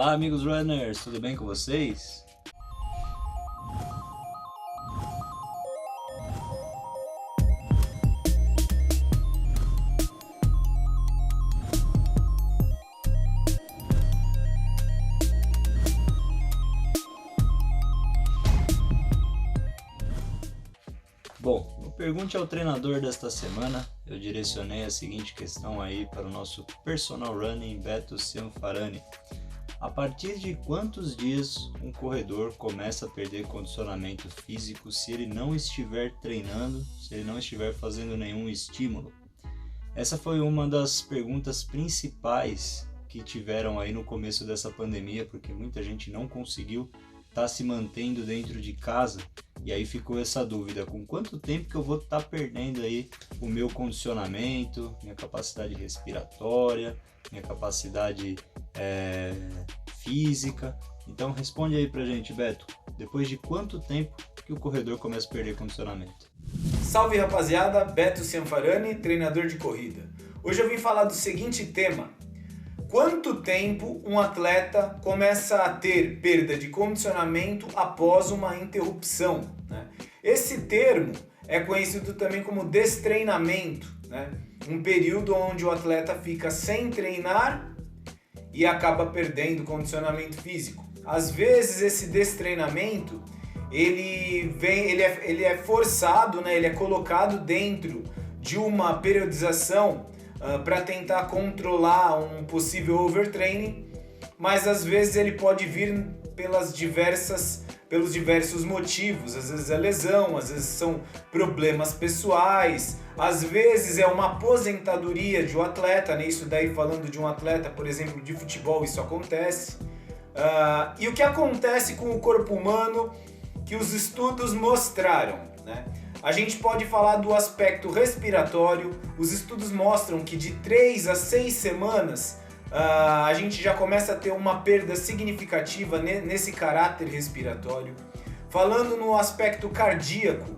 Olá, amigos runners, tudo bem com vocês? Bom, no Pergunte ao Treinador desta semana, eu direcionei a seguinte questão aí para o nosso personal running Beto Cianfarani. A partir de quantos dias um corredor começa a perder condicionamento físico se ele não estiver treinando, se ele não estiver fazendo nenhum estímulo? Essa foi uma das perguntas principais que tiveram aí no começo dessa pandemia, porque muita gente não conseguiu estar se mantendo dentro de casa, e aí ficou essa dúvida: com quanto tempo que eu vou estar perdendo aí o meu condicionamento, minha capacidade respiratória, minha capacidade física? Então responde aí pra gente, Beto, depois de quanto tempo que o corredor começa a perder condicionamento? Salve rapaziada, Beto Cianfarani, treinador de corrida. Hoje eu vim falar do seguinte tema: quanto tempo um atleta começa a ter perda de condicionamento após uma interrupção, né? Esse termo é conhecido também como destreinamento, né? Um período onde o atleta fica sem treinar e acaba perdendo condicionamento físico. Às vezes esse destreinamento ele é forçado, né? Ele é colocado dentro de uma periodização para tentar controlar um possível overtraining, mas às vezes ele pode vir pelos diversos motivos. Às vezes é lesão, às vezes são problemas pessoais, às vezes é uma aposentadoria de um atleta, né? Isso daí falando de um atleta, por exemplo, de futebol, isso acontece. E o que acontece com o corpo humano que os estudos mostraram, né? A gente pode falar do aspecto respiratório. Os estudos mostram que de 3 a 6 semanas a gente já começa a ter uma perda significativa nesse caráter respiratório. Falando no aspecto cardíaco,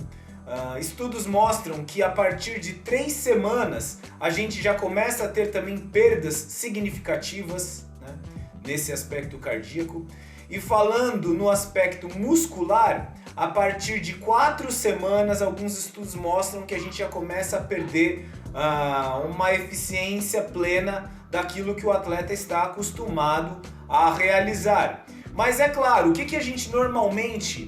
estudos mostram que a partir de 3 semanas a gente já começa a ter também perdas significativas, né, nesse aspecto cardíaco. E falando no aspecto muscular, a partir de 4 semanas, alguns estudos mostram que a gente já começa a perder uma eficiência plena daquilo que o atleta está acostumado a realizar. Mas é claro, o que a gente normalmente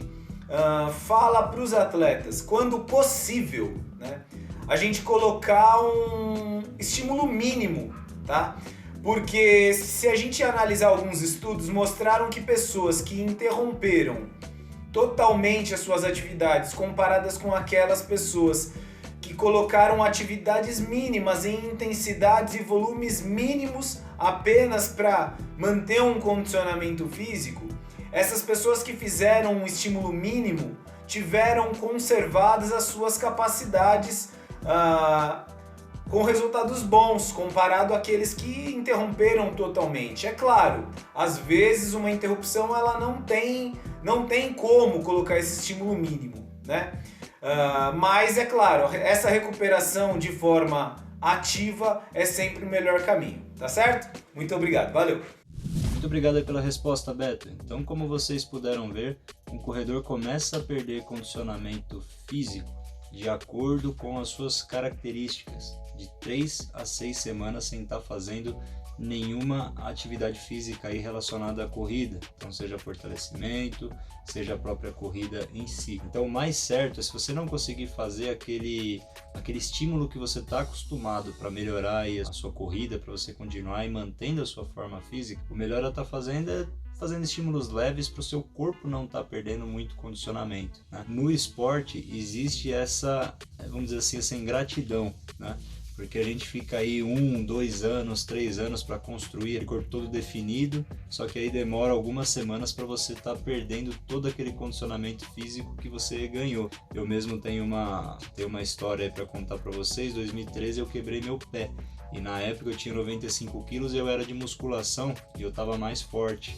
fala para os atletas? Quando possível, né, a gente colocar um estímulo mínimo, tá? Porque se a gente analisar alguns estudos, mostraram que pessoas que interromperam totalmente as suas atividades comparadas com aquelas pessoas que colocaram atividades mínimas em intensidades e volumes mínimos apenas para manter um condicionamento físico, essas pessoas que fizeram um estímulo mínimo tiveram conservadas as suas capacidades com resultados bons, comparado àqueles que interromperam totalmente. É claro, às vezes uma interrupção ela não tem como colocar esse estímulo mínimo, né? Mas é claro, essa recuperação de forma ativa é sempre o melhor caminho, tá certo? Muito obrigado, valeu! Muito obrigado aí pela resposta, Beto. Então, como vocês puderam ver, um corredor começa a perder condicionamento físico de acordo com as suas características, de 3 a 6 semanas sem estar fazendo nenhuma atividade física aí relacionada à corrida, então seja fortalecimento, seja a própria corrida em si. Então o mais certo é, se você não conseguir fazer aquele estímulo que você está acostumado para melhorar aí a sua corrida, para você continuar e mantendo a sua forma física, o melhor a estar fazendo é fazendo estímulos leves para o seu corpo não estar perdendo muito condicionamento, né? No esporte existe essa, vamos dizer assim, essa ingratidão, né? Porque a gente fica aí 1, 2 anos, 3 anos para construir o corpo todo definido, só que aí demora algumas semanas para você estar perdendo todo aquele condicionamento físico que você ganhou. Eu mesmo tenho uma história para contar para vocês. Em 2013 eu quebrei meu pé e na época eu tinha 95 quilos e eu era de musculação e eu estava mais forte.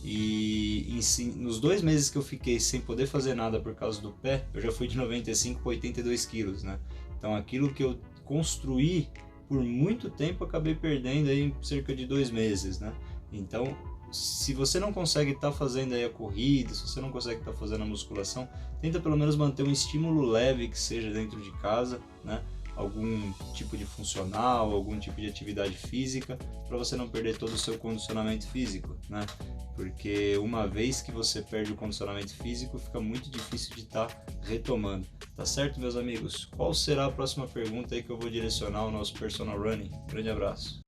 E nos 2 meses que eu fiquei sem poder fazer nada por causa do pé, eu já fui de 95 para 82 quilos, né? Então aquilo que eu construí por muito tempo, acabei perdendo aí em cerca de 2 meses, né? Então se você não consegue estar fazendo aí a corrida, se você não consegue estar fazendo a musculação, tenta pelo menos manter um estímulo leve que seja dentro de casa, né? Algum tipo de funcional, algum tipo de atividade física, para você não perder todo o seu condicionamento físico, né? Porque uma vez que você perde o condicionamento físico, fica muito difícil de estar retomando. Tá certo, meus amigos? Qual será a próxima pergunta aí que eu vou direcionar ao nosso personal running? Grande abraço.